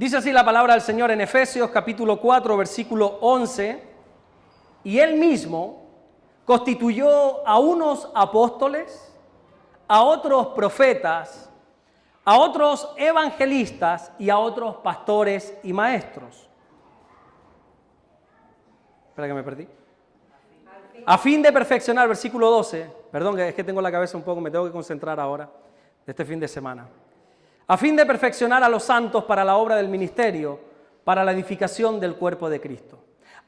Dice así la palabra del Señor en Efesios capítulo 4, versículo 11. Y Él mismo constituyó a unos apóstoles, a otros profetas, a otros evangelistas y a otros pastores y maestros. Espera que me perdí. A fin de perfeccionar, versículo 12, perdón, es que tengo la cabeza un poco, me tengo que concentrar ahora, de este fin de semana. A fin de perfeccionar a los santos para la obra del ministerio, para la edificación del cuerpo de Cristo.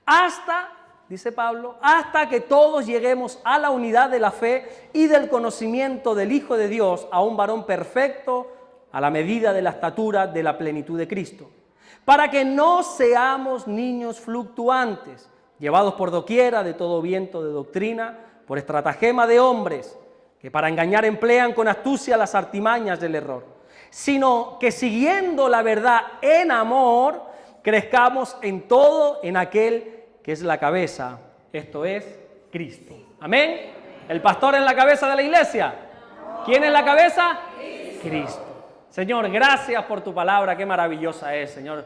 Hasta, dice Pablo, hasta que todos lleguemos a la unidad de la fe y del conocimiento del Hijo de Dios, a un varón perfecto, a la medida de la estatura de la plenitud de Cristo. Para que no seamos niños fluctuantes, llevados por doquiera de todo viento de doctrina, por estratagema de hombres, que para engañar emplean con astucia las artimañas del error, sino que siguiendo la verdad en amor, crezcamos en todo en aquel que es la cabeza, esto es Cristo. ¿Amén? ¿El pastor es la cabeza de la iglesia? ¿Quién es la cabeza? Cristo. Señor, gracias por tu palabra, qué maravillosa es, Señor.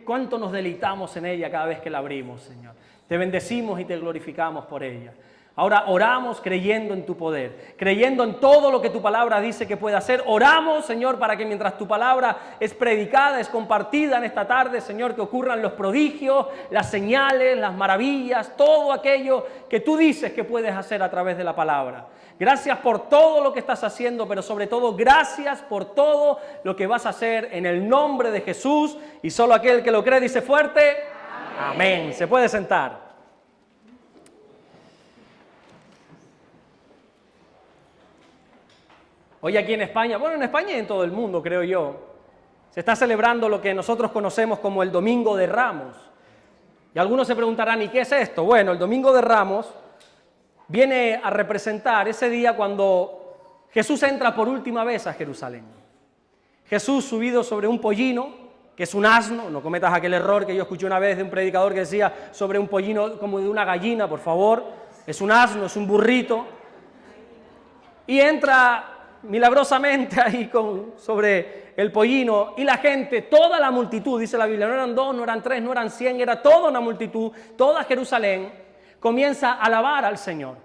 Cuánto nos deleitamos en ella cada vez que la abrimos, Señor. Te bendecimos y te glorificamos por ella. Ahora oramos creyendo en tu poder, creyendo en todo lo que tu palabra dice que puede hacer. Oramos, Señor, para que mientras tu palabra es predicada, es compartida en esta tarde, Señor, que ocurran los prodigios, las señales, las maravillas, todo aquello que tú dices que puedes hacer a través de la palabra. Gracias por todo lo que estás haciendo, pero sobre todo gracias por todo lo que vas a hacer en el nombre de Jesús. Y solo aquel que lo cree dice fuerte, amén. Amén. Se puede sentar. Hoy aquí en España, bueno, en España y en todo el mundo, creo yo, se está celebrando lo que nosotros conocemos como el Domingo de Ramos. Y algunos se preguntarán, ¿y qué es esto? Bueno, el Domingo de Ramos viene a representar ese día cuando Jesús entra por última vez a Jerusalén. Jesús subido sobre un pollino, que es un asno, no cometas aquel error que yo escuché una vez de un predicador que decía sobre un pollino como de una gallina, por favor, es un asno, es un burrito, y entra milagrosamente ahí sobre el pollino, y la gente, toda la multitud, dice la Biblia, no eran 2, no eran 3, no eran 100, era toda una multitud, toda Jerusalén, comienza a alabar al Señor.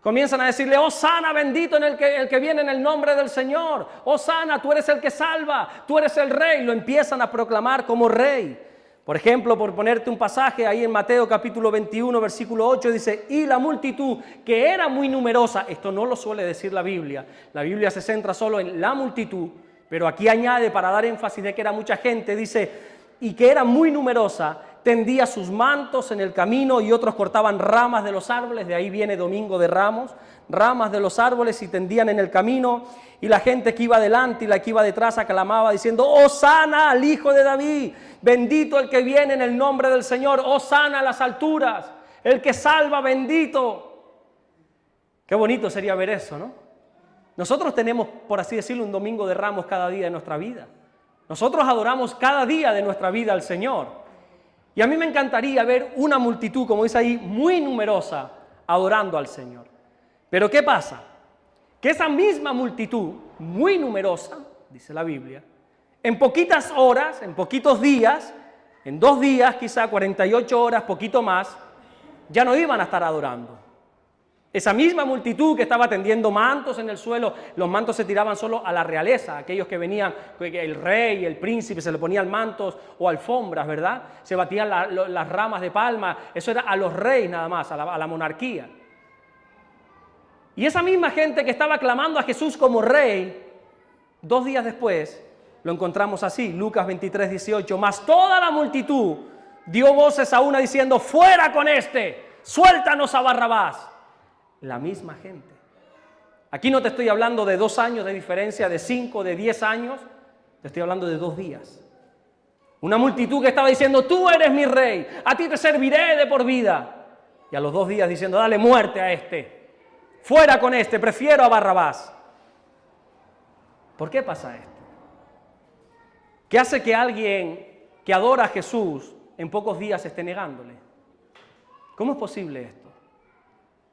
Comienzan a decirle, Hosana, bendito en el que viene en el nombre del Señor. Hosana, tú eres el que salva, tú eres el rey. Lo empiezan a proclamar como rey. Por ejemplo, por ponerte un pasaje ahí en Mateo capítulo 21, versículo 8, dice, y la multitud, que era muy numerosa, esto no lo suele decir la Biblia se centra solo en la multitud, pero aquí añade, para dar énfasis de que era mucha gente, dice, y que era muy numerosa, tendía sus mantos en el camino y otros cortaban ramas de los árboles, de ahí viene Domingo de Ramos, ramas de los árboles y tendían en el camino, y la gente que iba delante y la que iba detrás aclamaba diciendo, Hosana al Hijo de David, bendito el que viene en el nombre del Señor, Hosana a las alturas, el que salva, bendito. Qué bonito sería ver eso, ¿no? Nosotros tenemos, por así decirlo, un Domingo de Ramos cada día de nuestra vida. Nosotros adoramos cada día de nuestra vida al Señor. Y a mí me encantaría ver una multitud, como dice ahí, muy numerosa, adorando al Señor. Pero ¿qué pasa? Que esa misma multitud, muy numerosa, dice la Biblia, en poquitas horas, en poquitos días, en 2 días, quizá 48 horas, poquito más, ya no iban a estar adorando. Esa misma multitud que estaba tendiendo mantos en el suelo, los mantos se tiraban solo a la realeza, aquellos que venían, el rey, el príncipe, se le ponían mantos o alfombras, ¿verdad? Se batían las ramas de palma, eso era a los reyes nada más, a la monarquía. Y esa misma gente que estaba clamando a Jesús como rey, 2 días después, lo encontramos así, Lucas 23, 18, mas toda la multitud dio voces a una diciendo, fuera con este, suéltanos a Barrabás. La misma gente. Aquí no te estoy hablando de 2 años de diferencia, de 5, de 10 años, te estoy hablando de 2 días. Una multitud que estaba diciendo, tú eres mi rey, a ti te serviré de por vida. Y a los 2 días diciendo, dale muerte a este, fuera con este, prefiero a Barrabás. ¿Por qué pasa esto? ¿Qué hace que alguien que adora a Jesús en pocos días esté negándole? ¿Cómo es posible esto?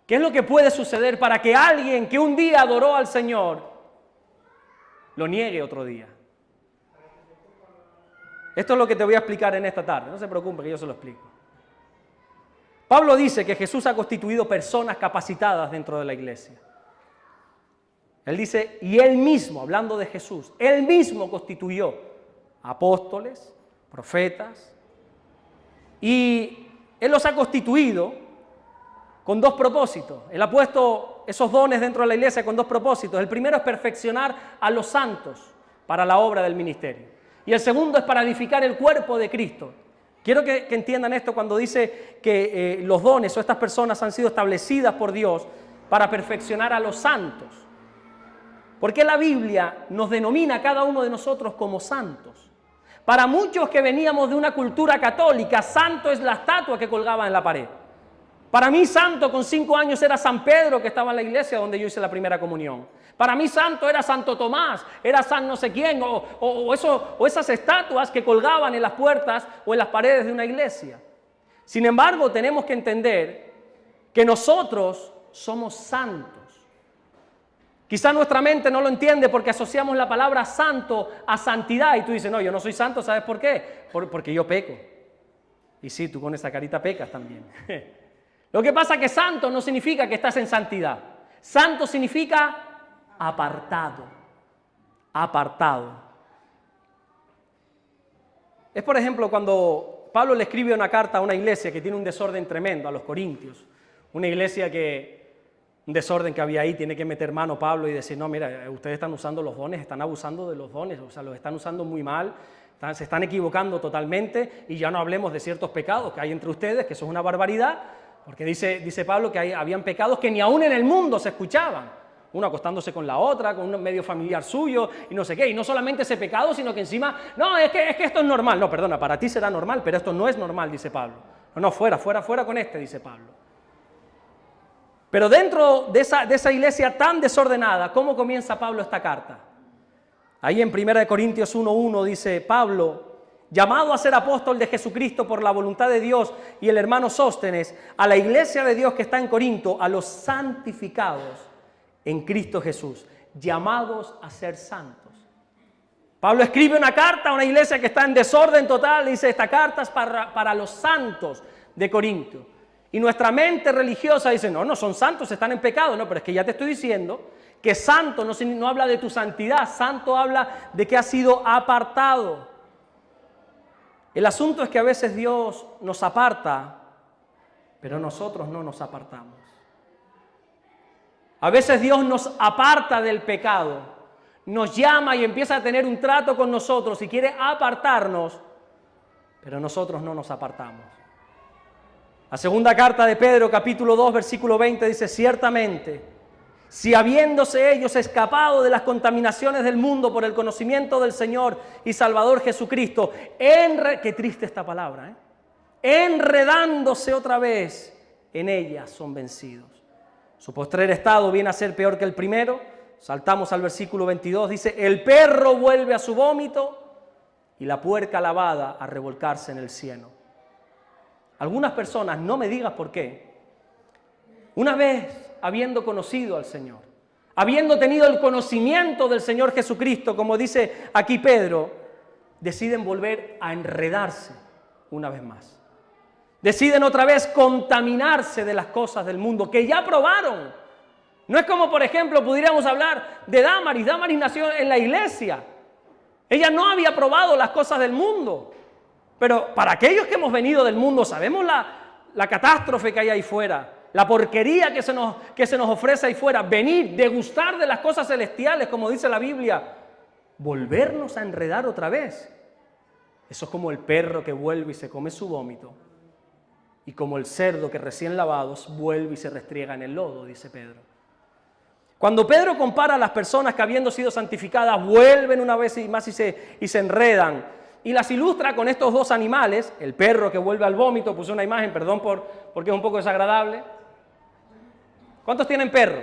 ¿Qué es lo que puede suceder para que alguien que un día adoró al Señor lo niegue otro día? Esto es lo que te voy a explicar en esta tarde. No se preocupe que yo se lo explico. Pablo dice que Jesús ha constituido personas capacitadas dentro de la iglesia. Él dice, y Él mismo, hablando de Jesús, Él mismo constituyó apóstoles, profetas, y Él los ha constituido con dos propósitos. Él ha puesto esos dones dentro de la iglesia con dos propósitos. El primero es perfeccionar a los santos para la obra del ministerio. Y el segundo es para edificar el cuerpo de Cristo. Quiero que entiendan esto cuando dice que los dones o estas personas han sido establecidas por Dios para perfeccionar a los santos. Porque la Biblia nos denomina a cada uno de nosotros como santos. Para muchos que veníamos de una cultura católica, santo es la estatua que colgaba en la pared. Para mí santo con 5 años era San Pedro que estaba en la iglesia donde yo hice la primera comunión. Para mí santo era Santo Tomás, era San no sé quién, o esas estatuas que colgaban en las puertas o en las paredes de una iglesia. Sin embargo, tenemos que entender que nosotros somos santos. Quizá nuestra mente no lo entiende porque asociamos la palabra santo a santidad. Y tú dices, no, yo no soy santo, ¿sabes por qué? Porque yo peco. Y sí, tú con esa carita pecas también. Lo que pasa es que santo no significa que estás en santidad. Santo significa apartado. Apartado. Es, por ejemplo, cuando Pablo le escribe una carta a una iglesia que tiene un desorden tremendo, a los Corintios. Una iglesia un desorden que había ahí, tiene que meter mano Pablo y decir, no, mira, ustedes están usando los dones, están abusando de los dones, o sea, los están usando muy mal, se están equivocando totalmente, y ya no hablemos de ciertos pecados que hay entre ustedes, que eso es una barbaridad, porque dice Pablo que habían pecados que ni aún en el mundo se escuchaban, uno acostándose con la otra, con un medio familiar suyo, y no sé qué, y no solamente ese pecado, sino que encima, no, es que esto es normal, no, perdona, para ti será normal, pero esto no es normal, dice Pablo, no, fuera con dice Pablo. Pero dentro de esa iglesia tan desordenada, ¿cómo comienza Pablo esta carta? Ahí en 1 Corintios 1:1 dice Pablo, llamado a ser apóstol de Jesucristo por la voluntad de Dios, y el hermano Sóstenes, a la iglesia de Dios que está en Corinto, a los santificados en Cristo Jesús, llamados a ser santos. Pablo escribe una carta a una iglesia que está en desorden total, y dice, esta carta es para los santos de Corinto. Y nuestra mente religiosa dice, no son santos, están en pecado. No, pero es que ya te estoy diciendo que santo no habla de tu santidad, santo habla de que has sido apartado. El asunto es que a veces Dios nos aparta, pero nosotros no nos apartamos. A veces Dios nos aparta del pecado, nos llama y empieza a tener un trato con nosotros y quiere apartarnos, pero nosotros no nos apartamos. La segunda carta de Pedro, capítulo 2, versículo 20, dice, ciertamente, si habiéndose ellos escapado de las contaminaciones del mundo por el conocimiento del Señor y Salvador Jesucristo, qué triste esta palabra, enredándose otra vez en ellas son vencidos. Su postrer estado viene a ser peor que el primero. Saltamos al versículo 22, dice, el perro vuelve a su vómito y la puerca lavada a revolcarse en el cieno. Algunas personas, no me digas por qué, una vez habiendo conocido al Señor, habiendo tenido el conocimiento del Señor Jesucristo, como dice aquí Pedro, deciden volver a enredarse una vez más. Deciden otra vez contaminarse de las cosas del mundo que ya probaron. No es como, por ejemplo, pudiéramos hablar de Damaris. Damaris nació en la iglesia. Ella no había probado las cosas del mundo. Pero para aquellos que hemos venido del mundo, sabemos la catástrofe que hay ahí fuera, la porquería que se nos ofrece ahí fuera, venir, degustar de las cosas celestiales, como dice la Biblia, volvernos a enredar otra vez. Eso es como el perro que vuelve y se come su vómito, y como el cerdo que recién lavados vuelve y se restriega en el lodo, dice Pedro. Cuando Pedro compara a las personas que habiendo sido santificadas vuelven una vez y más y se enredan, y las ilustra con estos dos animales, el perro que vuelve al vómito, puse una imagen, perdón porque es un poco desagradable. ¿Cuántos tienen perro?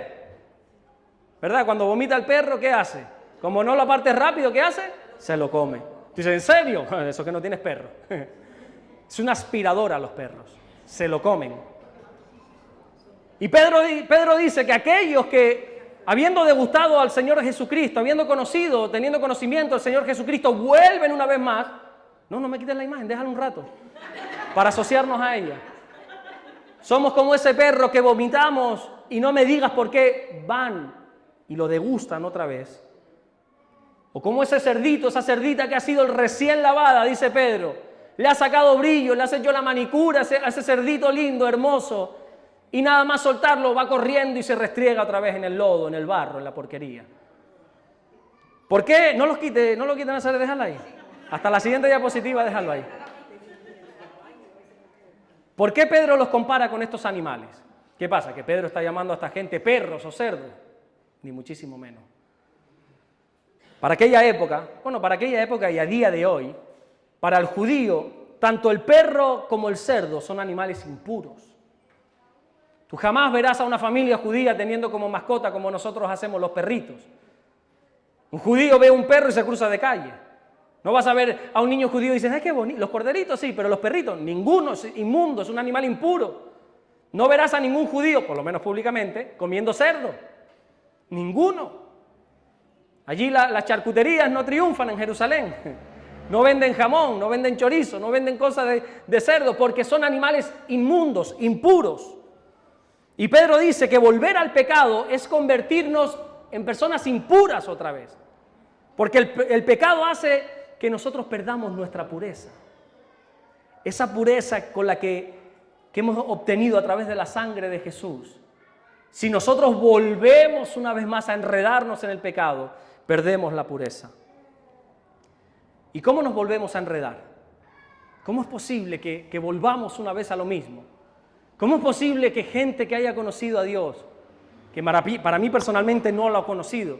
¿Verdad? Cuando vomita el perro, ¿qué hace? Como no lo apartes rápido, ¿qué hace? Se lo come. Dice, ¿en serio? Eso que no tienes perro. Es una aspiradora a los perros. Se lo comen. Y Pedro dice que aquellos que, habiendo degustado al Señor Jesucristo, habiendo conocido, teniendo conocimiento del Señor Jesucristo, vuelven una vez más, No, no me quites la imagen, déjala un rato. Para asociarnos a ella. Somos como ese perro que vomitamos y no me digas por qué van y lo degustan otra vez. O como ese cerdito, esa cerdita que ha sido recién lavada, dice Pedro. Le ha sacado brillo, le has hecho la manicura a ese cerdito lindo, hermoso. Y nada más soltarlo va corriendo y se restriega otra vez en el lodo, en el barro, en la porquería. ¿Por qué? No lo quiten, Nazaret, déjalo ahí. Hasta la siguiente diapositiva, déjalo ahí. ¿Por qué Pedro los compara con estos animales? ¿Qué pasa? ¿Que Pedro está llamando a esta gente perros o cerdos? Ni muchísimo menos. Para aquella época y a día de hoy, para el judío, tanto el perro como el cerdo son animales impuros. Tú jamás verás a una familia judía teniendo como mascota como nosotros hacemos los perritos. Un judío ve un perro y se cruza de calle. No vas a ver a un niño judío y dices, ¡ay, qué bonito! Los corderitos sí, pero los perritos, ninguno es inmundo, es un animal impuro. No verás a ningún judío, por lo menos públicamente, comiendo cerdo. Ninguno. Allí las charcuterías no triunfan en Jerusalén. No venden jamón, no venden chorizo, no venden cosas de cerdo, porque son animales inmundos, impuros. Y Pedro dice que volver al pecado es convertirnos en personas impuras otra vez. Porque el pecado hace que nosotros perdamos nuestra pureza. Esa pureza con la que hemos obtenido a través de la sangre de Jesús. Si nosotros volvemos una vez más a enredarnos en el pecado, perdemos la pureza. ¿Y cómo nos volvemos a enredar? ¿Cómo es posible que volvamos una vez a lo mismo? ¿Cómo es posible que gente que haya conocido a Dios, que para mí personalmente no lo ha conocido,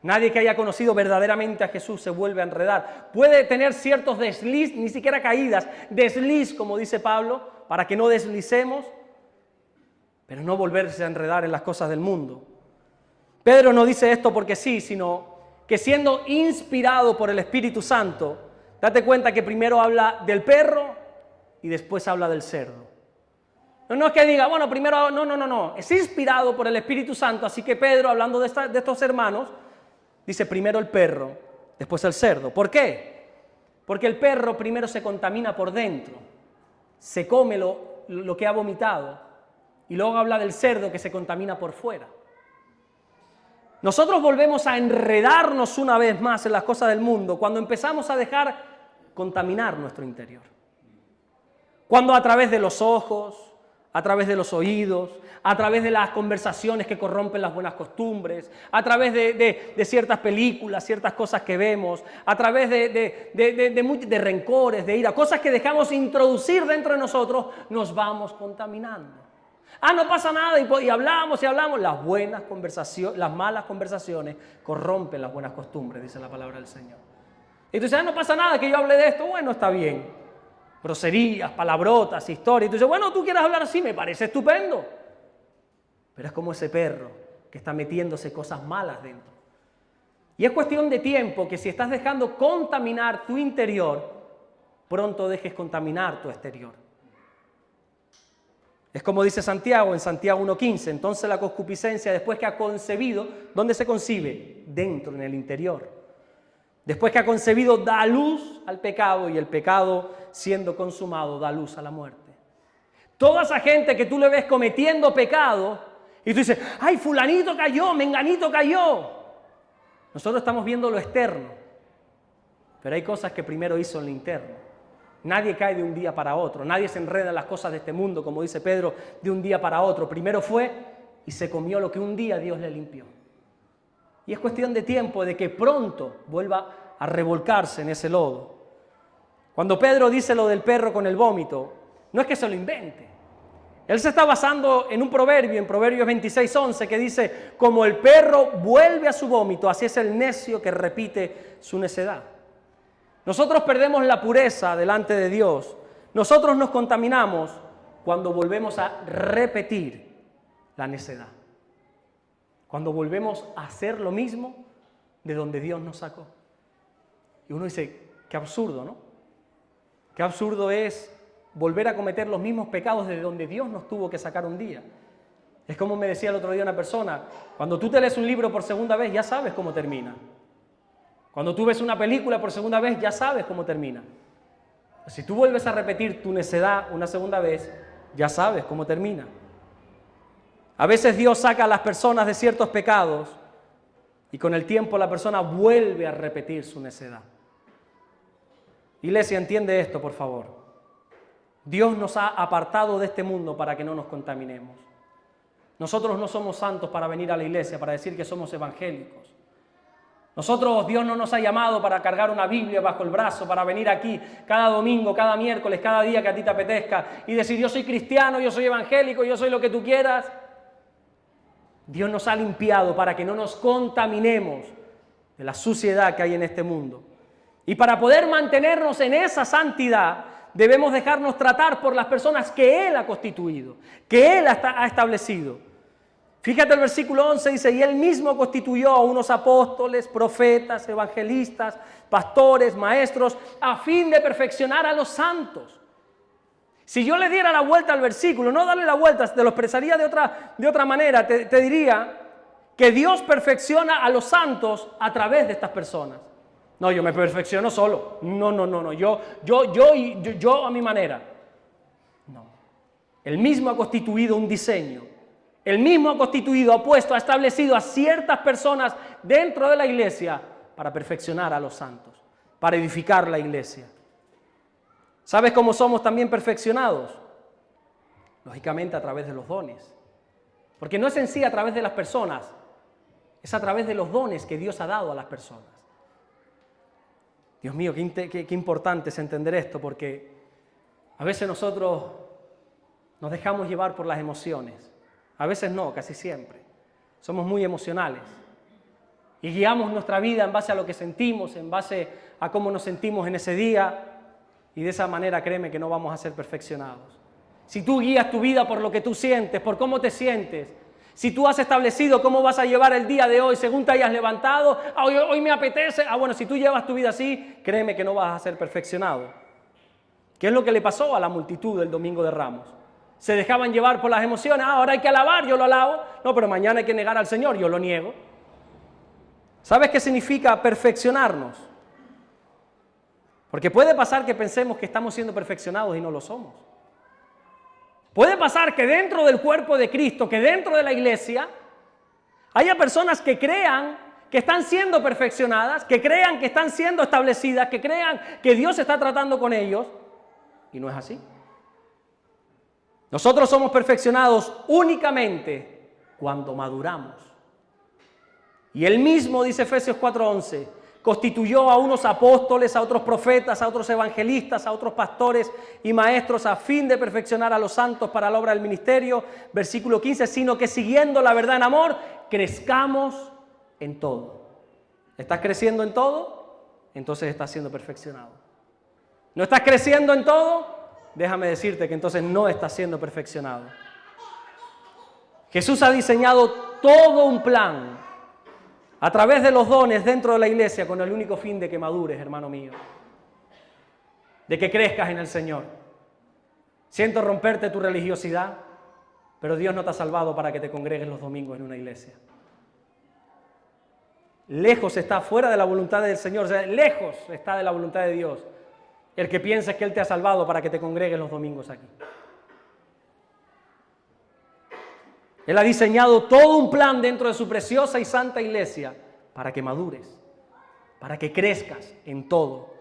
nadie que haya conocido verdaderamente a Jesús se vuelve a enredar? Puede tener ciertos desliz, ni siquiera caídas, desliz, como dice Pablo, para que no deslicemos, pero no volverse a enredar en las cosas del mundo. Pedro no dice esto porque sí, sino que siendo inspirado por el Espíritu Santo, date cuenta que primero habla del perro y después habla del cerdo. No es que diga, bueno, primero, no. Es inspirado por el Espíritu Santo, así que Pedro, hablando de estos hermanos, dice primero el perro, después el cerdo. ¿Por qué? Porque el perro primero se contamina por dentro, se come lo que ha vomitado, y luego habla del cerdo que se contamina por fuera. Nosotros volvemos a enredarnos una vez más en las cosas del mundo cuando empezamos a dejar contaminar nuestro interior. Cuando a través de los ojos, a través de los oídos, a través de las conversaciones que corrompen las buenas costumbres, a través de ciertas películas, ciertas cosas que vemos, a través de rencores, de ira, cosas que dejamos introducir dentro de nosotros, nos vamos contaminando. No pasa nada y hablamos, las buenas conversaciones, las malas conversaciones corrompen las buenas costumbres, dice la palabra del Señor. Y tú dices, no pasa nada que yo hable de esto, bueno, está bien. Groserías, palabrotas, historias. Y tú dices, bueno, tú quieres hablar así, me parece estupendo. Pero es como ese perro que está metiéndose cosas malas dentro. Y es cuestión de tiempo que si estás dejando contaminar tu interior, pronto dejes contaminar tu exterior. Es como dice Santiago en Santiago 1:15, entonces la concupiscencia después que ha concebido, ¿dónde se concibe? Dentro, en el interior. Después que ha concebido, da luz al pecado y el pecado, siendo consumado, da luz a la muerte. Toda esa gente que tú le ves cometiendo pecado y tú dices, ¡ay, fulanito cayó, menganito cayó! Nosotros estamos viendo lo externo, pero hay cosas que primero hizo en lo interno. Nadie cae de un día para otro, nadie se enreda en las cosas de este mundo, como dice Pedro, de un día para otro. Primero fue y se comió lo que un día Dios le limpió. Y es cuestión de tiempo de que pronto vuelva a revolcarse en ese lodo. Cuando Pedro dice lo del perro con el vómito, no es que se lo invente. Él se está basando en un proverbio, en Proverbios 26:11, que dice, como el perro vuelve a su vómito, así es el necio que repite su necedad. Nosotros perdemos la pureza delante de Dios. Nosotros nos contaminamos cuando volvemos a repetir la necedad. Cuando volvemos a hacer lo mismo de donde Dios nos sacó. Y uno dice, qué absurdo, ¿no? Qué absurdo es volver a cometer los mismos pecados de donde Dios nos tuvo que sacar un día. Es como me decía el otro día una persona, cuando tú te lees un libro por segunda vez, ya sabes cómo termina. Cuando tú ves una película por segunda vez, ya sabes cómo termina. Si tú vuelves a repetir tu necedad una segunda vez, ya sabes cómo termina. A veces Dios saca a las personas de ciertos pecados y con el tiempo la persona vuelve a repetir su necedad. Iglesia, entiende esto, por favor. Dios nos ha apartado de este mundo para que no nos contaminemos. Nosotros no somos santos para venir a la iglesia, para decir que somos evangélicos. Dios no nos ha llamado para cargar una Biblia bajo el brazo, para venir aquí cada domingo, cada miércoles, cada día que a ti te apetezca y decir yo soy cristiano, yo soy evangélico, yo soy lo que tú quieras. Dios nos ha limpiado para que no nos contaminemos de la suciedad que hay en este mundo. Y para poder mantenernos en esa santidad, debemos dejarnos tratar por las personas que Él ha constituido, que Él ha establecido. Fíjate el versículo 11, dice, y Él mismo constituyó a unos apóstoles, profetas, evangelistas, pastores, maestros, a fin de perfeccionar a los santos. Si yo le diera la vuelta al versículo, no darle la vuelta, te lo expresaría de otra manera, te diría que Dios perfecciona a los santos a través de estas personas. No, yo me perfecciono solo. No, yo a mi manera. No. Él mismo ha constituido un diseño. Él mismo ha constituido, ha puesto, ha establecido a ciertas personas dentro de la iglesia para perfeccionar a los santos, para edificar la iglesia. ¿Sabes cómo somos también perfeccionados? Lógicamente a través de los dones. Porque no es en sí a través de las personas, es a través de los dones que Dios ha dado a las personas. Dios mío, qué importante es entender esto, porque a veces nosotros nos dejamos llevar por las emociones. A veces no, casi siempre. Somos muy emocionales. Y guiamos nuestra vida en base a lo que sentimos, en base a cómo nos sentimos en ese día. Y de esa manera, créeme que no vamos a ser perfeccionados. Si tú guías tu vida por lo que tú sientes, por cómo te sientes, si tú has establecido cómo vas a llevar el día de hoy según te hayas levantado, hoy me apetece, bueno, si tú llevas tu vida así, créeme que no vas a ser perfeccionado. ¿Qué es lo que le pasó a la multitud el domingo de Ramos? Se dejaban llevar por las emociones, ahora hay que alabar, yo lo alabo, no, pero mañana hay que negar al Señor, yo lo niego. ¿Sabes qué significa perfeccionarnos? Porque puede pasar que pensemos que estamos siendo perfeccionados y no lo somos. Puede pasar que dentro del cuerpo de Cristo, que dentro de la iglesia, haya personas que crean que están siendo perfeccionadas, que crean que están siendo establecidas, que crean que Dios está tratando con ellos, y no es así. Nosotros somos perfeccionados únicamente cuando maduramos. Y Él mismo, dice Efesios 4:11, constituyó a unos apóstoles, a otros profetas, a otros evangelistas, a otros pastores y maestros a fin de perfeccionar a los santos para la obra del ministerio. Versículo 15, sino que siguiendo la verdad en amor, crezcamos en todo. ¿Estás creciendo en todo? Entonces estás siendo perfeccionado. ¿No estás creciendo en todo? Déjame decirte que entonces no estás siendo perfeccionado. Jesús ha diseñado todo un plan a través de los dones dentro de la iglesia con el único fin de que madures, hermano mío. De que crezcas en el Señor. Siento romperte tu religiosidad, pero Dios no te ha salvado para que te congregues los domingos en una iglesia. Lejos está, fuera de la voluntad del Señor, o sea, lejos está de la voluntad de Dios el que pienses que Él te ha salvado para que te congregues los domingos aquí. Él ha diseñado todo un plan dentro de su preciosa y santa iglesia para que madures, para que crezcas en todo.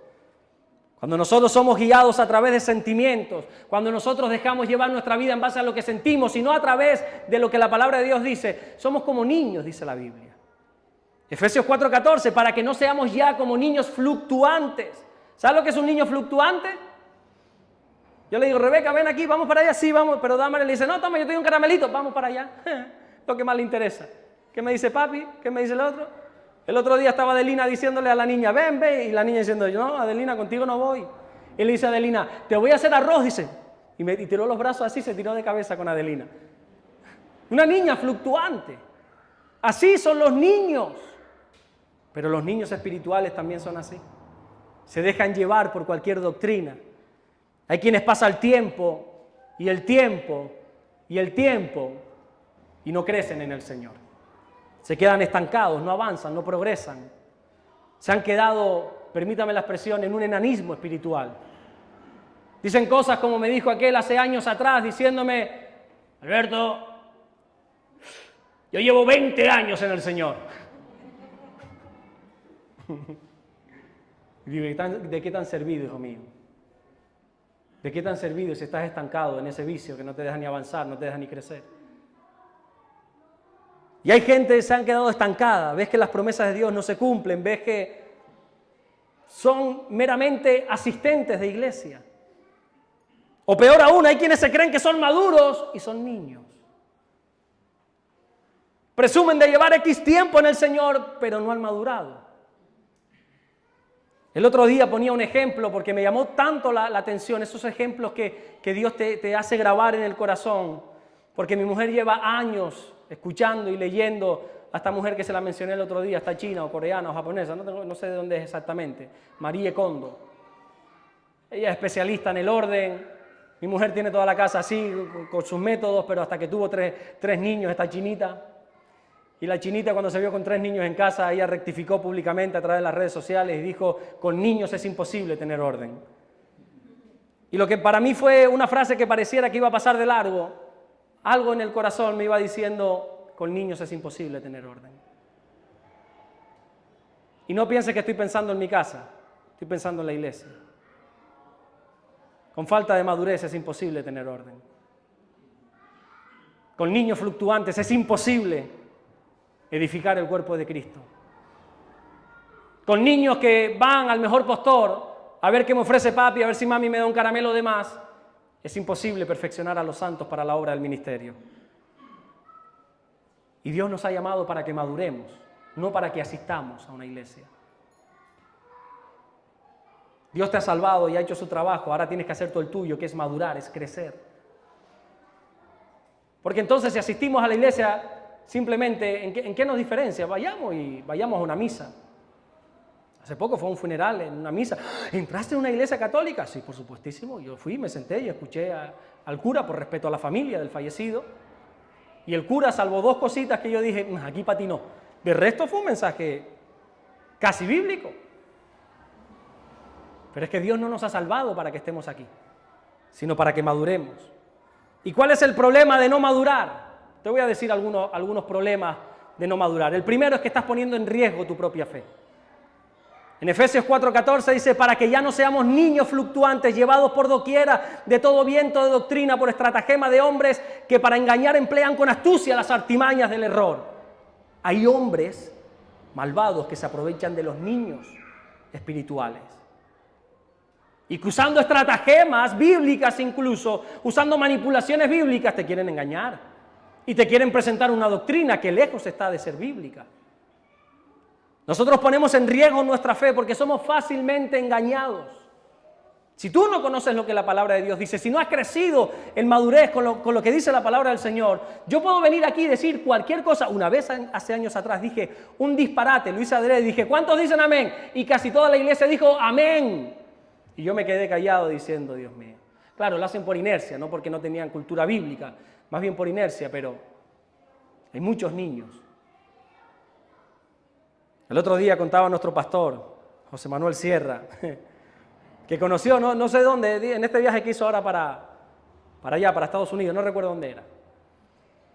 Cuando nosotros somos guiados a través de sentimientos, cuando nosotros dejamos llevar nuestra vida en base a lo que sentimos y no a través de lo que la palabra de Dios dice, somos como niños, dice la Biblia. Efesios 4:14, para que no seamos ya como niños fluctuantes. ¿Sabes lo que es un niño fluctuante? Yo le digo, Rebeca, ven aquí, vamos para allá, sí, vamos, pero Damaris le dice, no, toma, yo te doy un caramelito, vamos para allá, lo que más le interesa. ¿Qué me dice papi? ¿Qué me dice el otro? El otro día estaba Adelina diciéndole a la niña, ven, y la niña diciendo, no, Adelina, contigo no voy. Y le dice a Adelina, te voy a hacer arroz, dice, y tiró los brazos así, se tiró de cabeza con Adelina. Una niña fluctuante. Así son los niños. Pero los niños espirituales también son así. Se dejan llevar por cualquier doctrina. Hay quienes pasan el tiempo y el tiempo y el tiempo y no crecen en el Señor. Se quedan estancados, no avanzan, no progresan. Se han quedado, permítame la expresión, en un enanismo espiritual. Dicen cosas como me dijo aquel hace años atrás, diciéndome, Alberto, yo llevo 20 años en el Señor. ¿De qué te han servido, hijo mío? ¿De qué te han servido si estás estancado en ese vicio que no te deja ni avanzar, no te deja ni crecer? Y hay gente que se han quedado estancada, ves que las promesas de Dios no se cumplen, ves que son meramente asistentes de iglesia. O peor aún, hay quienes se creen que son maduros y son niños. Presumen de llevar X tiempo en el Señor, pero no han madurado. El otro día ponía un ejemplo porque me llamó tanto la atención, esos ejemplos que Dios te hace grabar en el corazón, porque mi mujer lleva años escuchando y leyendo a esta mujer que se la mencioné el otro día, esta china o coreana o japonesa, no sé de dónde es exactamente, Marie Kondo. Ella es especialista en el orden, mi mujer tiene toda la casa así, con sus métodos, pero hasta que tuvo tres niños, esta chinita. Y la chinita, cuando se vio con 3 niños en casa, ella rectificó públicamente a través de las redes sociales y dijo, con niños es imposible tener orden. Y lo que para mí fue una frase que pareciera que iba a pasar de largo, algo en el corazón me iba diciendo, con niños es imposible tener orden. Y no pienses que estoy pensando en mi casa, estoy pensando en la iglesia. Con falta de madurez es imposible tener orden. Con niños fluctuantes es imposible edificar el cuerpo de Cristo. Con niños que van al mejor postor a ver qué me ofrece papi, a ver si mami me da un caramelo de más, es imposible perfeccionar a los santos para la obra del ministerio. Y Dios nos ha llamado para que maduremos, no para que asistamos a una iglesia. Dios te ha salvado y ha hecho su trabajo, ahora tienes que hacer todo el tuyo, que es madurar, es crecer. Porque entonces si asistimos a la iglesia, simplemente, ¿en qué nos diferencia? Vayamos a una misa. Hace poco fue un funeral en una misa. ¿Entraste en una iglesia católica? Sí, por supuestísimo. Yo fui, me senté y escuché al cura por respeto a la familia del fallecido. Y el cura, salvo 2 cositas que yo dije, aquí patinó. De resto fue un mensaje casi bíblico. Pero es que Dios no nos ha salvado para que estemos aquí, sino para que maduremos. ¿Y cuál es el problema de no madurar? Te voy a decir algunos problemas de no madurar. El primero es que estás poniendo en riesgo tu propia fe. En Efesios 4:14 dice, para que ya no seamos niños fluctuantes, llevados por doquiera de todo viento de doctrina, por estratagema de hombres que para engañar emplean con astucia las artimañas del error. Hay hombres malvados que se aprovechan de los niños espirituales. Y que usando estratagemas bíblicas incluso, usando manipulaciones bíblicas, te quieren engañar. Y te quieren presentar una doctrina que lejos está de ser bíblica. Nosotros ponemos en riesgo nuestra fe porque somos fácilmente engañados. Si tú no conoces lo que la palabra de Dios dice, si no has crecido en madurez con lo que dice la palabra del Señor, yo puedo venir aquí y decir cualquier cosa. Una vez hace años atrás dije un disparate, lo hice adrede, dije, ¿cuántos dicen amén? Y casi toda la iglesia dijo amén. Y yo me quedé callado diciendo, Dios mío. Claro, lo hacen por inercia, no porque no tenían cultura bíblica, más bien por inercia, pero hay muchos niños. El otro día contaba nuestro pastor, José Manuel Sierra, que conoció, no sé dónde, en este viaje que hizo ahora para allá, para Estados Unidos, no recuerdo dónde era.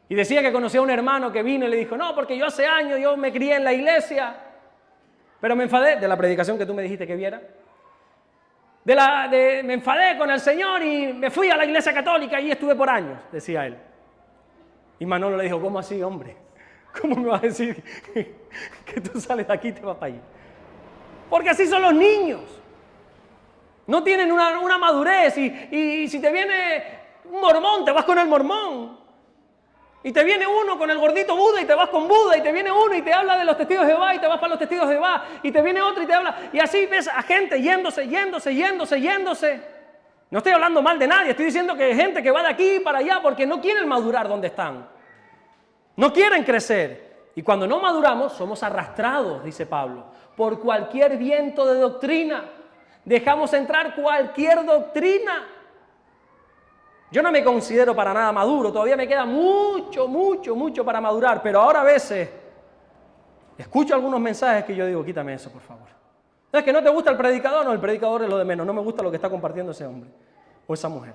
Y decía que conoció a un hermano que vino y le dijo, no, porque yo hace años, yo me crié en la iglesia, pero me enfadé de la predicación que tú me dijiste que viera. Me enfadé con el Señor y me fui a la iglesia católica y estuve por años, decía él. Y Manolo le dijo, ¿cómo así, hombre? ¿Cómo me vas a decir que tú sales de aquí y te vas para allí? Porque así son los niños. No tienen una madurez y si te viene un mormón, te vas con el mormón. Y te viene uno con el gordito Buda y te vas con Buda, y te viene uno y te habla de los testigos de Jehová y te vas para los testigos de Jehová, y te viene otro y te habla, y así ves a gente yéndose. No estoy hablando mal de nadie, estoy diciendo que hay gente que va de aquí para allá porque no quieren madurar donde están. No quieren crecer. Y cuando no maduramos, somos arrastrados, dice Pablo, por cualquier viento de doctrina. Dejamos entrar cualquier doctrina. Yo no me considero para nada maduro, todavía me queda mucho para madurar, pero ahora a veces escucho algunos mensajes que yo digo, quítame eso, por favor. ¿No es que no te gusta el predicador? No, el predicador es lo de menos, no me gusta lo que está compartiendo ese hombre. o esa mujer.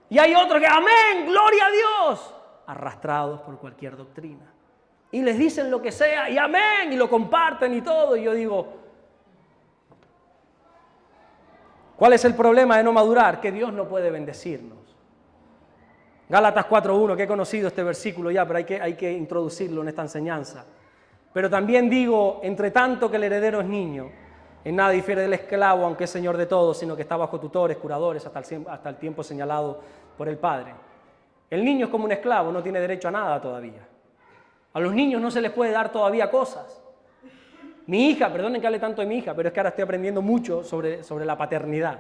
Y hay otros que, amén, gloria a Dios, arrastrados por cualquier doctrina. Y les dicen lo que sea, y amén, y lo comparten y todo. Y yo digo, ¿cuál es el problema de no madurar? Que Dios no puede bendecirnos. Gálatas 4:1, que he conocido este versículo ya, pero hay que introducirlo en esta enseñanza. Pero también digo, entre tanto que el heredero es niño, en nada difiere del esclavo, aunque es señor de todos, sino que está bajo tutores, curadores, hasta el tiempo señalado por el Padre. El niño es como un esclavo, no tiene derecho a nada todavía. A los niños no se les puede dar todavía cosas. Mi hija, perdonen que hable tanto de mi hija, pero es que ahora estoy aprendiendo mucho sobre la paternidad.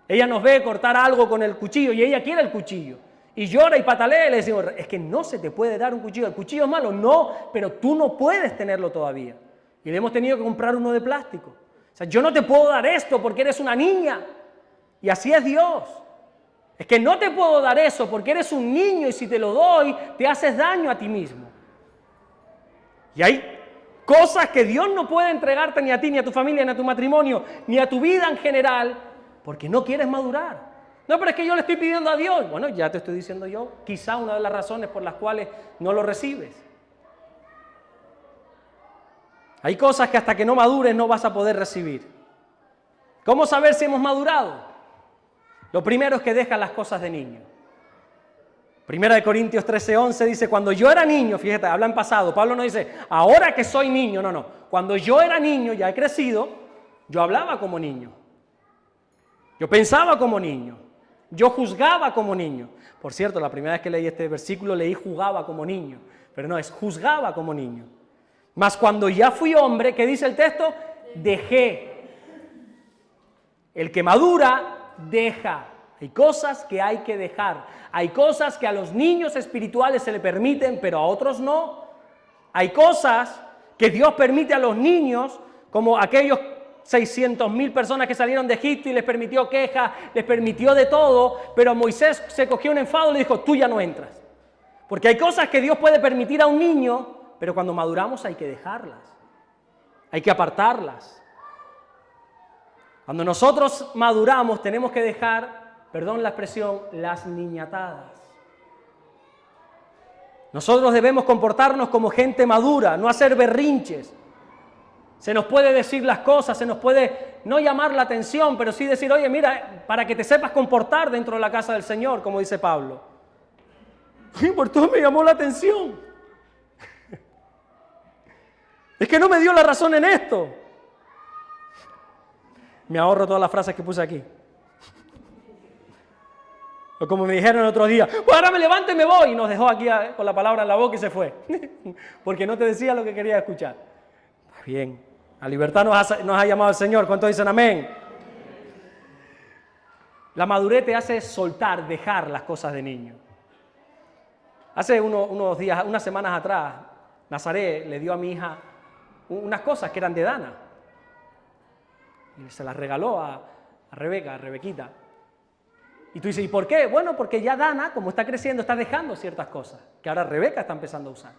Ella nos ve cortar algo con el cuchillo y ella quiere el cuchillo. Y llora y patalea y le decimos, es que no se te puede dar un cuchillo. ¿El cuchillo es malo? No, pero tú no puedes tenerlo todavía. Y le hemos tenido que comprar uno de plástico. O sea, yo no te puedo dar esto porque eres una niña. Y así es Dios. Es que no te puedo dar eso porque eres un niño y si te lo doy, te haces daño a ti mismo. Y hay cosas que Dios no puede entregarte ni a ti, ni a tu familia, ni a tu matrimonio, ni a tu vida en general, porque no quieres madurar. No, pero es que yo le estoy pidiendo a Dios. Bueno, ya te estoy diciendo yo, quizá una de las razones por las cuales no lo recibes. Hay cosas que hasta que no madures no vas a poder recibir. ¿Cómo saber si hemos madurado? Lo primero es que dejas las cosas de niño. Primera de Corintios 13:11 dice, cuando yo era niño, fíjate, habla en pasado, Pablo no dice, ahora que soy niño, no. Cuando yo era niño, ya he crecido, yo hablaba como niño. Yo pensaba como niño. Yo juzgaba como niño. Por cierto, la primera vez que leí este versículo, leí jugaba como niño. Pero no, es juzgaba como niño. Mas cuando ya fui hombre, ¿qué dice el texto? Dejé. El que madura, deja. Hay cosas que hay que dejar. Hay cosas que a los niños espirituales se le permiten, pero a otros no. Hay cosas que Dios permite a los niños, como aquellos 600,000 personas que salieron de Egipto y les permitió queja, les permitió de todo, pero Moisés se cogió un enfado y le dijo, tú ya no entras. Porque hay cosas que Dios puede permitir a un niño, pero cuando maduramos hay que dejarlas. Hay que apartarlas. Cuando nosotros maduramos tenemos que dejar, perdón la expresión, las niñatadas. Nosotros debemos comportarnos como gente madura, no hacer berrinches. Se nos puede decir las cosas, se nos puede no llamar la atención, pero sí decir, oye, mira, para que te sepas comportar dentro de la casa del Señor, como dice Pablo. Y por todo me llamó la atención. Es que no me dio la razón en esto. Me ahorro todas las frases que puse aquí. O como me dijeron el otro día, pues ahora me levanto y me voy. Y nos dejó aquí con la palabra en la boca y se fue. Porque no te decía lo que quería escuchar. Está bien. A libertad nos ha llamado el Señor. ¿Cuántos dicen amén? La madurez te hace soltar, dejar las cosas de niño. Hace unos días, unas semanas atrás, Nazaret le dio a mi hija unas cosas que eran de Dana. Y se las regaló a Rebequita. Y tú dices, ¿y por qué? Bueno, porque ya Dana, como está creciendo, está dejando ciertas cosas que ahora Rebeca está empezando a usar.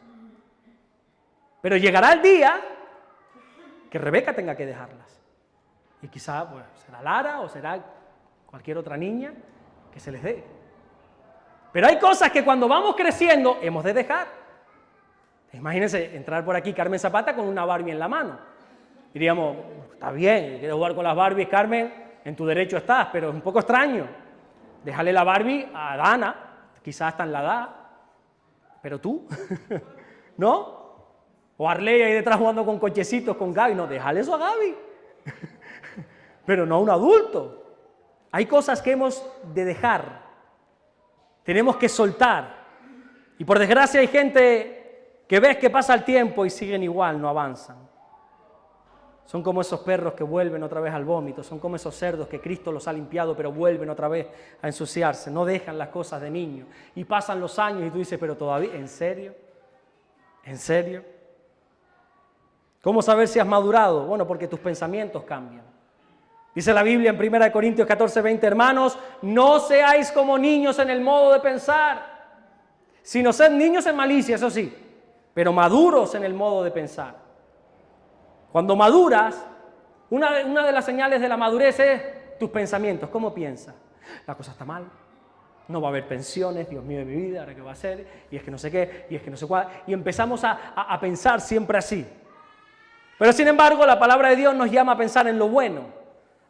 Pero llegará el día que Rebeca tenga que dejarlas. Y quizá pues, será Lara o será cualquier otra niña que se les dé. Pero hay cosas que cuando vamos creciendo hemos de dejar. Imagínense entrar por aquí Carmen Zapata con una Barbie en la mano. Diríamos, está bien, quieres jugar con las Barbies, Carmen, en tu derecho estás, pero es un poco extraño. Déjale la Barbie a Dana, quizás hasta en la edad, pero tú, ¿no? O Arley ahí detrás jugando con cochecitos con Gaby, no, déjale eso a Gaby, pero no a un adulto. Hay cosas que hemos de dejar, tenemos que soltar, y por desgracia hay gente que ves que pasa el tiempo y siguen igual, no avanzan. Son como esos perros que vuelven otra vez al vómito, son como esos cerdos que Cristo los ha limpiado, pero vuelven otra vez a ensuciarse, no dejan las cosas de niño. Y pasan los años y tú dices, pero todavía, ¿en serio? ¿En serio? ¿Cómo saber si has madurado? Bueno, porque tus pensamientos cambian. Dice la Biblia en 1 Corintios 14:20, hermanos, no seáis como niños en el modo de pensar, sino sed niños en malicia, eso sí, pero maduros en el modo de pensar. Cuando maduras, una de las señales de la madurez es tus pensamientos, ¿cómo piensas? la cosa está mal. No va a haber pensiones, Dios mío de mi vida, ¿ahora qué va a hacer? Y es que no sé qué, y es que no sé cuál. Y empezamos a pensar siempre así. Pero sin embargo, la palabra de Dios nos llama a pensar en lo bueno,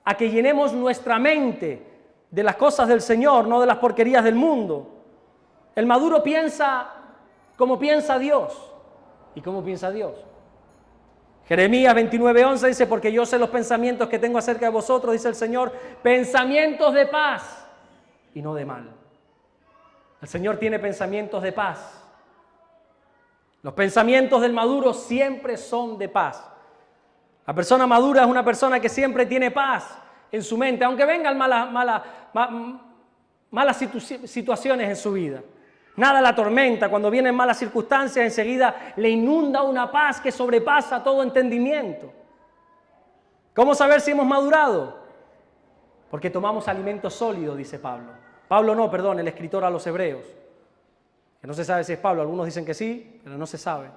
a que llenemos nuestra mente de las cosas del Señor, no de las porquerías del mundo. El maduro piensa como piensa Dios. ¿Y cómo piensa Dios? Jeremías 29:11 dice, porque yo sé los pensamientos que tengo acerca de vosotros, dice el Señor, pensamientos de paz y no de mal. El Señor tiene pensamientos de paz. Los pensamientos del maduro siempre son de paz. La persona madura es una persona que siempre tiene paz en su mente, aunque vengan malas situaciones en su vida. Nada la atormenta. Cuando vienen malas circunstancias, enseguida le inunda una paz que sobrepasa todo entendimiento. ¿Cómo saber si hemos madurado? Porque tomamos alimento sólido, dice Pablo. El escritor a los Hebreos. Que no se sabe si es Pablo, algunos dicen que sí, pero no se sabe.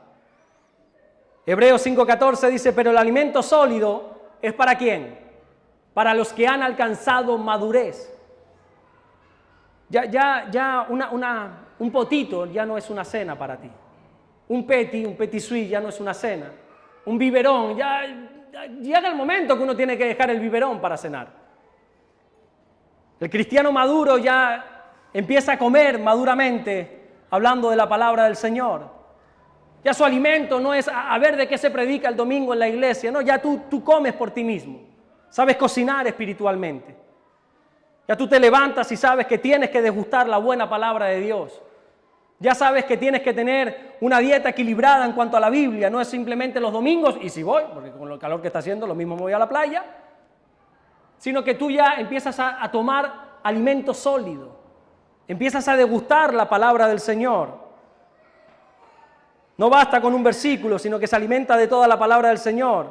Hebreos 5:14 dice, pero el alimento sólido es ¿para quién? Para los que han alcanzado madurez. Un potito ya no es una cena para ti. Un petit suisse ya no es una cena. Un biberón, ya llega el momento que uno tiene que dejar el biberón para cenar. El cristiano maduro ya empieza a comer maduramente, hablando de la palabra del Señor. Ya su alimento no es a ver de qué se predica el domingo en la iglesia, no, ya tú comes por ti mismo. Sabes cocinar espiritualmente. Ya tú te levantas y sabes que tienes que degustar la buena palabra de Dios. Ya sabes que tienes que tener una dieta equilibrada en cuanto a la Biblia. No es simplemente los domingos, y si voy, porque con el calor que está haciendo, lo mismo me voy a la playa. Sino que tú ya empiezas a tomar alimento sólido. Empiezas a degustar la palabra del Señor. No basta con un versículo, sino que se alimenta de toda la palabra del Señor.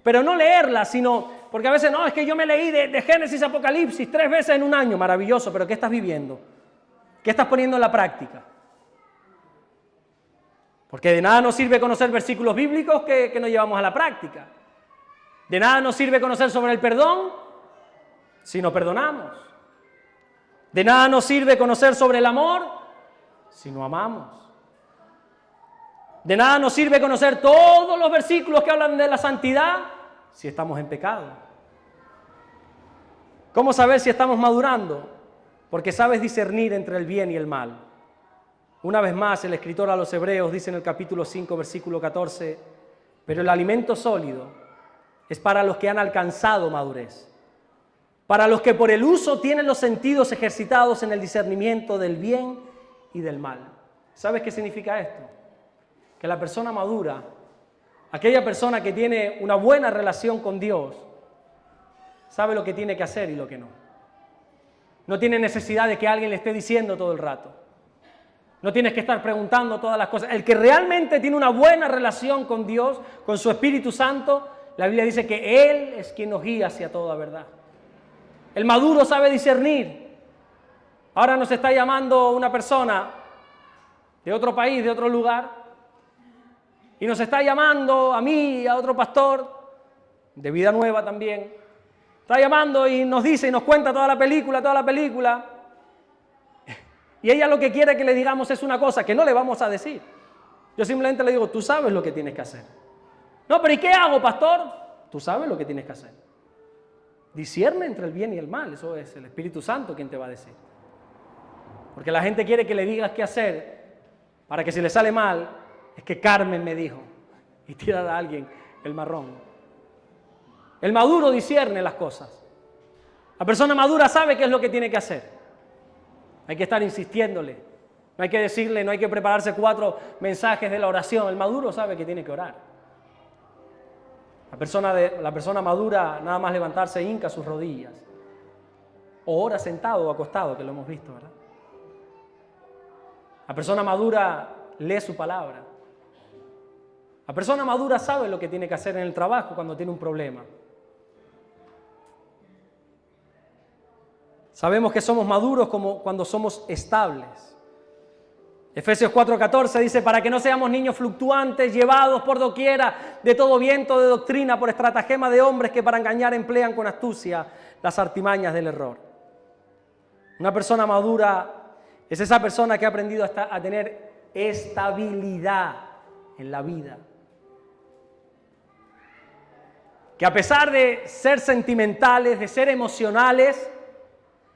Pero no leerla, sino... Porque a veces, no, es que yo me leí de Génesis a Apocalipsis 3 veces en un año. Maravilloso, pero ¿qué estás viviendo? ¿Qué estás poniendo en la práctica? Porque de nada nos sirve conocer versículos bíblicos que no llevamos a la práctica. De nada nos sirve conocer sobre el perdón si no perdonamos. De nada nos sirve conocer sobre el amor si no amamos. De nada nos sirve conocer todos los versículos que hablan de la santidad si estamos en pecado. ¿Cómo saber si estamos madurando? Porque sabes discernir entre el bien y el mal. Una vez más, el escritor a los Hebreos dice en el capítulo 5, versículo 14, pero el alimento sólido es para los que han alcanzado madurez, para los que por el uso tienen los sentidos ejercitados en el discernimiento del bien y del mal. ¿Sabes qué significa esto? Que la persona madura, aquella persona que tiene una buena relación con Dios, sabe lo que tiene que hacer y lo que no. No tiene necesidad de que alguien le esté diciendo todo el rato. No tienes que estar preguntando todas las cosas. El que realmente tiene una buena relación con Dios, con su Espíritu Santo, la Biblia dice que Él es quien nos guía hacia toda verdad. El maduro sabe discernir. Ahora nos está llamando una persona de otro país, de otro lugar, y nos está llamando a mí y a otro pastor, de Vida Nueva también. Está llamando y nos dice y nos cuenta toda la película. Y ella lo que quiere que le digamos es una cosa que no le vamos a decir. Yo simplemente le digo, tú sabes lo que tienes que hacer. No, pero ¿y qué hago, pastor? Tú sabes lo que tienes que hacer. Discierne entre el bien y el mal. Eso es el Espíritu Santo quien te va a decir. Porque la gente quiere que le digas qué hacer para que si le sale mal, es que Carmen me dijo. Y tira a alguien el marrón. El maduro discierne las cosas. La persona madura sabe qué es lo que tiene que hacer. Hay que estar insistiéndole. No hay que decirle, no hay que prepararse 4 mensajes de la oración. El maduro sabe que tiene que orar. La persona madura nada más levantarse hinca sus rodillas. O ora sentado o acostado, que lo hemos visto, ¿verdad? La persona madura lee su palabra. La persona madura sabe lo que tiene que hacer en el trabajo cuando tiene un problema. Sabemos que somos maduros como cuando somos estables. Efesios 4:14 dice, para que no seamos niños fluctuantes, llevados por doquiera de todo viento de doctrina, por estratagema de hombres que para engañar emplean con astucia las artimañas del error. Una persona madura es esa persona que ha aprendido a tener estabilidad en la vida. Que a pesar de ser sentimentales, de ser emocionales,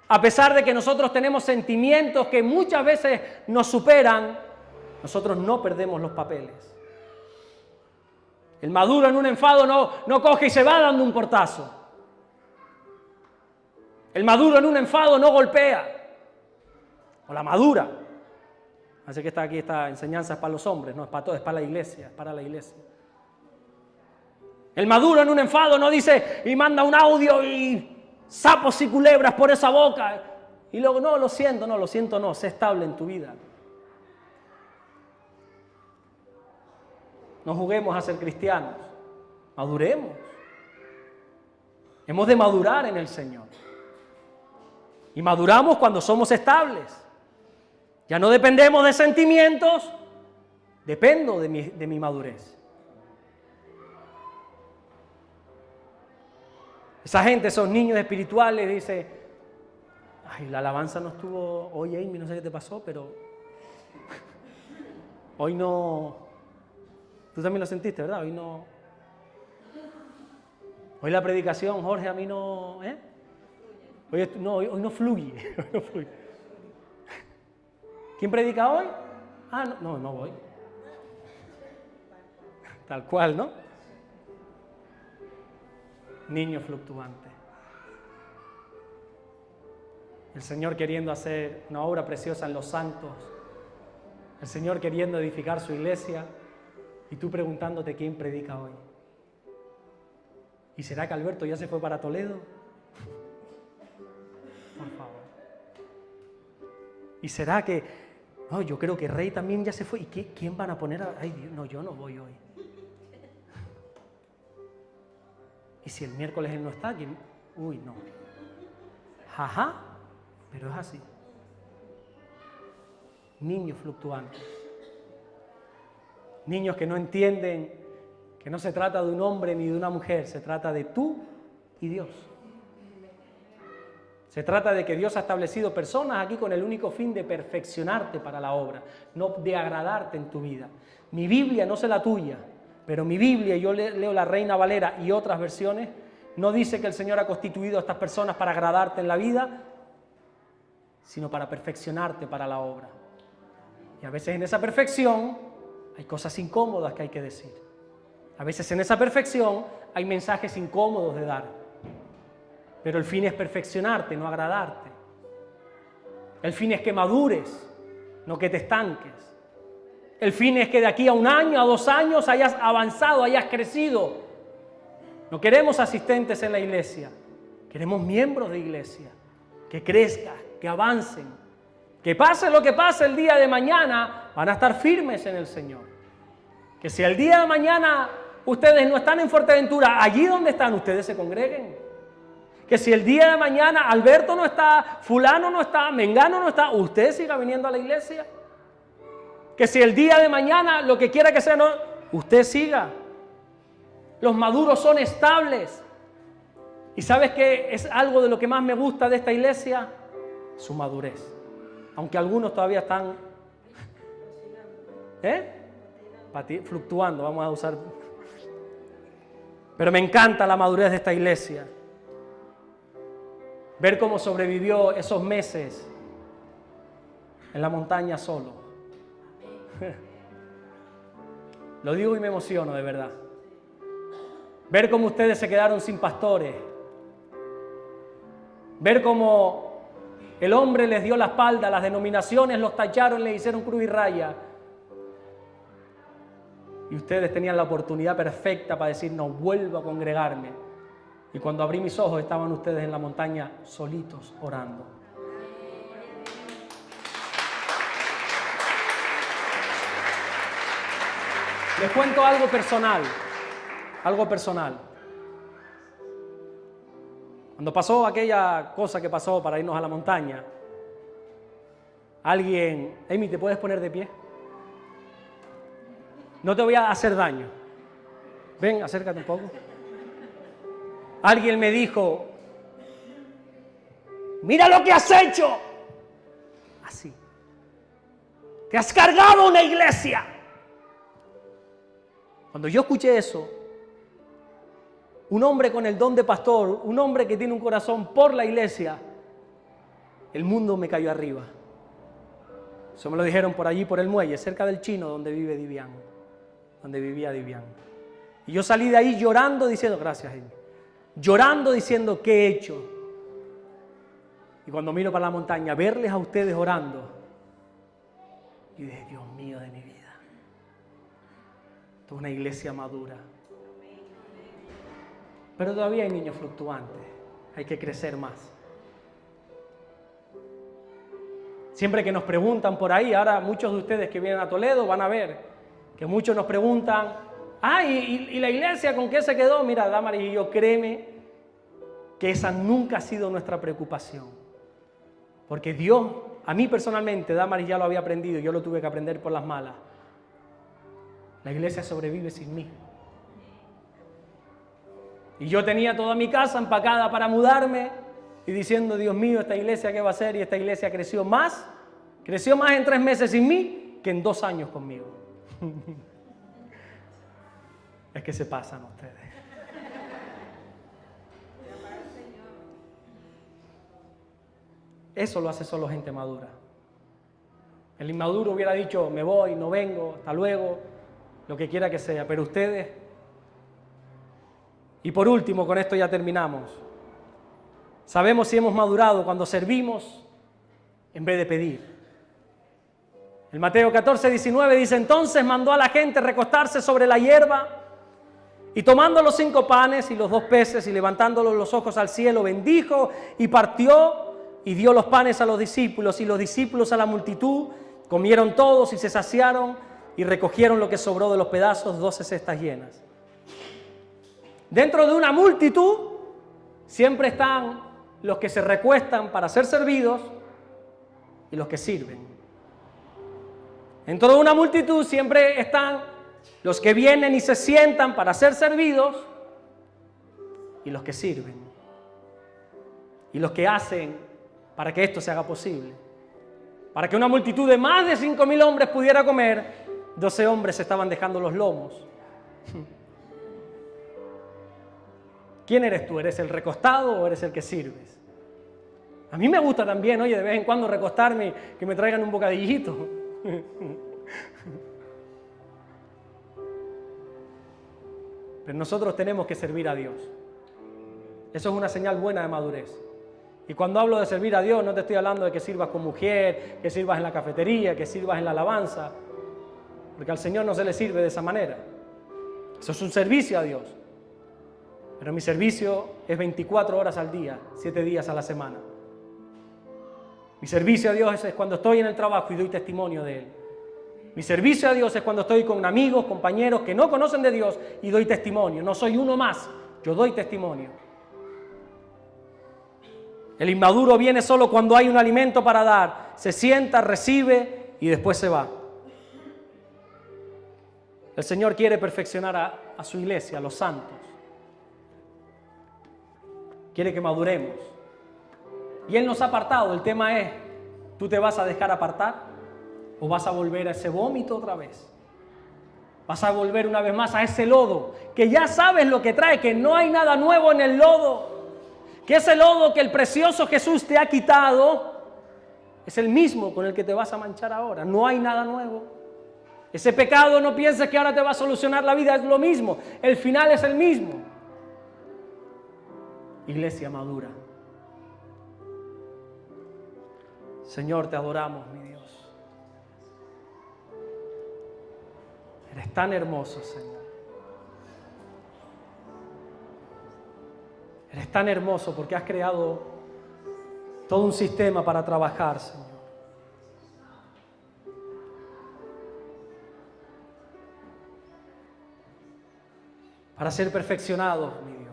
a pesar de que nosotros tenemos sentimientos que muchas veces nos superan, nosotros no perdemos los papeles. El maduro en un enfado no coge y se va dando un portazo. El maduro en un enfado no golpea. O la madura. Así que esta enseñanza es para los hombres, no es para todos, es para la iglesia, es para la iglesia. El maduro en un enfado no dice y manda un audio y sapos y culebras por esa boca. Y luego, no, lo siento, sé estable en tu vida. No juguemos a ser cristianos, maduremos. Hemos de madurar en el Señor. Y maduramos cuando somos estables. Ya no dependemos de sentimientos, dependo de mi madurez. Esa gente, esos niños espirituales, dice, ay, la alabanza no estuvo hoy, Amy, no sé qué te pasó, pero hoy no. Tú también lo sentiste, ¿verdad? Hoy no. Hoy la predicación, Jorge, a mí no. Hoy no fluye. Hoy no fluye. ¿Quién predica hoy? No voy. Tal cual, ¿no? Niño fluctuante. El Señor queriendo hacer una obra preciosa en los santos. El Señor queriendo edificar su iglesia. Y tú preguntándote quién predica hoy. ¿Y será que Alberto ya se fue para Toledo? Por favor. ¿Y será que... No, yo creo que Rey también ya se fue. ¿Y quién van a poner a...? Ay, Dios, no, yo no voy hoy. ¿Y si el miércoles él no está? ¿Quién? Uy, no. Ajá, pero es así. Niños fluctuantes. Niños que no entienden que no se trata de un hombre ni de una mujer, se trata de tú y Dios. Se trata de que Dios ha establecido personas aquí con el único fin de perfeccionarte para la obra, no de agradarte en tu vida. Mi Biblia, no sé la tuya, pero mi Biblia, yo leo la Reina Valera y otras versiones, no dice que el Señor ha constituido a estas personas para agradarte en la vida, sino para perfeccionarte para la obra. Y a veces en esa perfección hay cosas incómodas que hay que decir. A veces en esa perfección hay mensajes incómodos de dar. Pero el fin es perfeccionarte, no agradarte. El fin es que madures, no que te estanques. El fin es que de aquí a 1 año, a 2 años hayas avanzado, hayas crecido. No queremos asistentes en la iglesia, queremos miembros de iglesia, que crezcan, que avancen, que pase lo que pase el día de mañana, van a estar firmes en el Señor. Que si el día de mañana ustedes no están en Fuerteventura, allí donde están, ustedes se congreguen. Que si el día de mañana Alberto no está, fulano no está, mengano no está, usted siga viniendo a la iglesia. Que si el día de mañana, lo que quiera que sea, no, usted siga. Los maduros son estables. ¿Y sabes qué es algo de lo que más me gusta de esta iglesia? Su madurez. Aunque algunos todavía están fluctuando, vamos a usar. Pero me encanta la madurez de esta iglesia. Ver cómo sobrevivió esos meses en la montaña solo. Lo digo y me emociono, de verdad. Ver cómo ustedes se quedaron sin pastores. Ver cómo el hombre les dio la espalda, las denominaciones los tacharon, les hicieron cruz y raya. Y ustedes tenían la oportunidad perfecta para decir, no vuelvo a congregarme. Y cuando abrí mis ojos estaban ustedes en la montaña solitos orando. Les cuento algo personal. Cuando pasó aquella cosa que pasó para irnos a la montaña, alguien, Amy, ¿te puedes poner de pie? No te voy a hacer daño. Ven, acércate un poco. Alguien me dijo, mira lo que has hecho. así. Te has cargado una iglesia. Cuando yo escuché eso, un hombre con el don de pastor, un hombre que tiene un corazón por la iglesia, el mundo me cayó arriba. Eso me lo dijeron por allí, por el muelle, cerca del Chino, donde vive Divián, donde vivía Divián. Y yo salí de ahí llorando, diciendo, gracias, Amy. Llorando, diciendo, ¿qué he hecho? Y cuando miro para la montaña, verles a ustedes orando, y dije, Dios mío de mi vida, esto es una iglesia madura. Pero todavía hay niños fluctuantes, hay que crecer más. Siempre que nos preguntan por ahí, ahora muchos de ustedes que vienen a Toledo van a ver que muchos nos preguntan, ¿y la iglesia con qué se quedó? Mira, Damaris y yo, créeme que esa nunca ha sido nuestra preocupación. Porque Dios, a mí personalmente, Damaris ya lo había aprendido, yo lo tuve que aprender por las malas. La iglesia sobrevive sin mí. Y yo tenía toda mi casa empacada para mudarme y diciendo, Dios mío, esta iglesia ¿qué va a hacer? Y esta iglesia creció más en 3 meses sin mí que en 2 años conmigo. Es que se pasan ustedes. Eso lo hace solo gente madura. El inmaduro hubiera dicho, me voy, no vengo, hasta luego, lo que quiera que sea. Pero ustedes... Y por último, con esto ya terminamos. Sabemos si hemos madurado cuando servimos en vez de pedir. En Mateo 14, 19 dice, entonces mandó a la gente recostarse sobre la hierba y tomando los 5 panes y los 2 peces y levantándolos los ojos al cielo, bendijo y partió y dio los panes a los discípulos y los discípulos a la multitud. Comieron todos y se saciaron y recogieron lo que sobró de los pedazos, 12 cestas llenas. Dentro de una multitud siempre están los que se recuestan para ser servidos y los que sirven. Dentro de una multitud siempre están los que vienen y se sientan para ser servidos y los que sirven. Y los que hacen para que esto se haga posible. Para que una multitud de más de 5.000 hombres pudiera comer, 12 hombres estaban dejando los lomos. ¿Quién eres tú? ¿Eres el recostado o eres el que sirves? A mí me gusta también, oye, de vez en cuando recostarme y que me traigan un bocadillito. Pero nosotros tenemos que servir a Dios. Eso es una señal buena de madurez. Y cuando hablo de servir a Dios, no te estoy hablando de que sirvas con mujer, que sirvas en la cafetería, que sirvas en la alabanza, porque al Señor no se le sirve de esa manera. Eso es un servicio a Dios. Pero mi servicio es 24 horas al día, 7 días a la semana. Mi servicio a Dios es cuando estoy en el trabajo y doy testimonio de Él. Mi servicio a Dios es cuando estoy con amigos, compañeros que no conocen de Dios y doy testimonio. No soy uno más, yo doy testimonio. El inmaduro viene solo cuando hay un alimento para dar. Se sienta, recibe y después se va. El Señor quiere perfeccionar a su iglesia, a los santos. Quiere que maduremos. Y Él nos ha apartado. El tema es, ¿tú te vas a dejar apartar? ¿O vas a volver a ese vómito otra vez? Vas a volver una vez más a ese lodo, que ya sabes lo que trae, que no hay nada nuevo en el lodo. Que ese lodo que el precioso Jesús te ha quitado, es el mismo con el que te vas a manchar ahora. No hay nada nuevo. Ese pecado no pienses que ahora te va a solucionar la vida, es lo mismo. El final es el mismo. Iglesia madura. Señor, te adoramos, mi Dios. Eres tan hermoso, Señor. Eres tan hermoso porque has creado todo un sistema para trabajar, Señor. Para ser perfeccionados, mi Dios.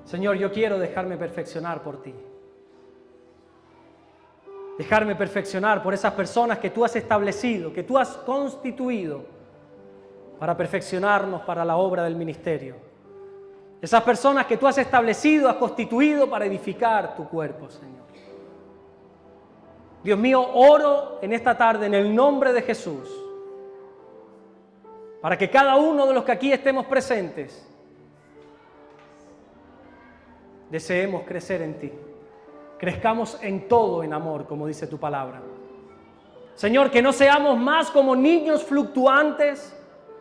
Señor, yo quiero dejarme perfeccionar por ti. Dejarme perfeccionar por esas personas que tú has establecido, que tú has constituido para perfeccionarnos para la obra del ministerio. Esas personas que tú has establecido, has constituido para edificar tu cuerpo, Señor. Dios mío, oro en esta tarde en el nombre de Jesús, para que cada uno de los que aquí estemos presentes deseemos crecer en ti. Crezcamos en todo en amor, como dice tu palabra. Señor, que no seamos más como niños fluctuantes,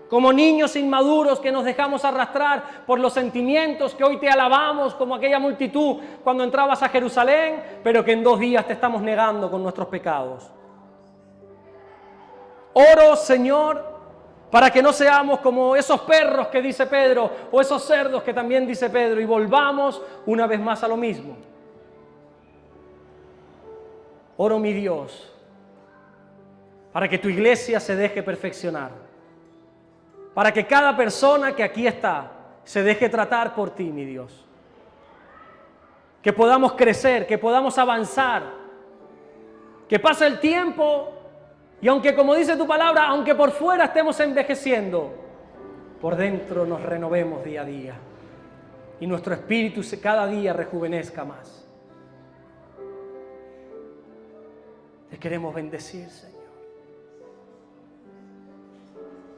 como niños inmaduros que nos dejamos arrastrar por los sentimientos, que hoy te alabamos como aquella multitud cuando entrabas a Jerusalén, pero que en 2 días te estamos negando con nuestros pecados. Oro, Señor, para que no seamos como esos perros que dice Pedro, o esos cerdos que también dice Pedro, y volvamos una vez más a lo mismo. Oro, mi Dios, para que tu iglesia se deje perfeccionar, para que cada persona que aquí está se deje tratar por ti, mi Dios. Que podamos crecer, que podamos avanzar, que pase el tiempo y aunque, como dice tu palabra, aunque por fuera estemos envejeciendo, por dentro nos renovemos día a día y nuestro espíritu cada día rejuvenezca más. Te queremos bendecir, Señor.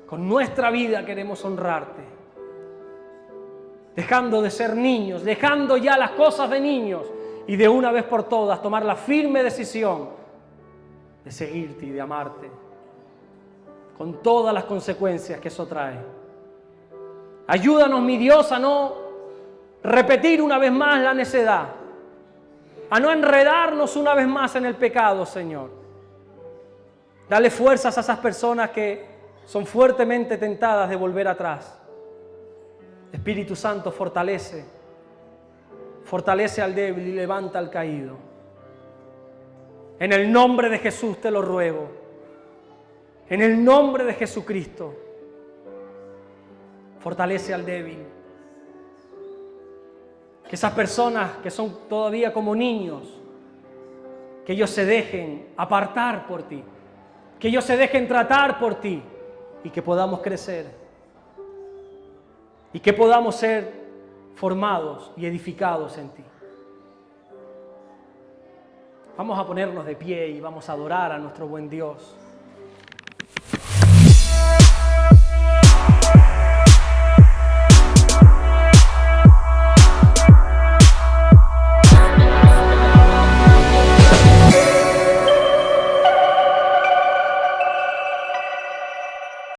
Con nuestra vida queremos honrarte, dejando de ser niños, dejando ya las cosas de niños y de una vez por todas tomar la firme decisión de seguirte y de amarte, con todas las consecuencias que eso trae. Ayúdanos, mi Dios, a no repetir una vez más la necedad, a no enredarnos una vez más en el pecado, Señor. Dale fuerzas a esas personas que son fuertemente tentadas de volver atrás. Espíritu Santo, fortalece al débil y levanta al caído. En el nombre de Jesús te lo ruego. En el nombre de Jesucristo, fortalece al débil. Que esas personas que son todavía como niños, que ellos se dejen apartar por ti, que ellos se dejen tratar por ti, y que podamos crecer y que podamos ser formados y edificados en ti. Vamos a ponernos de pie y vamos a adorar a nuestro buen Dios.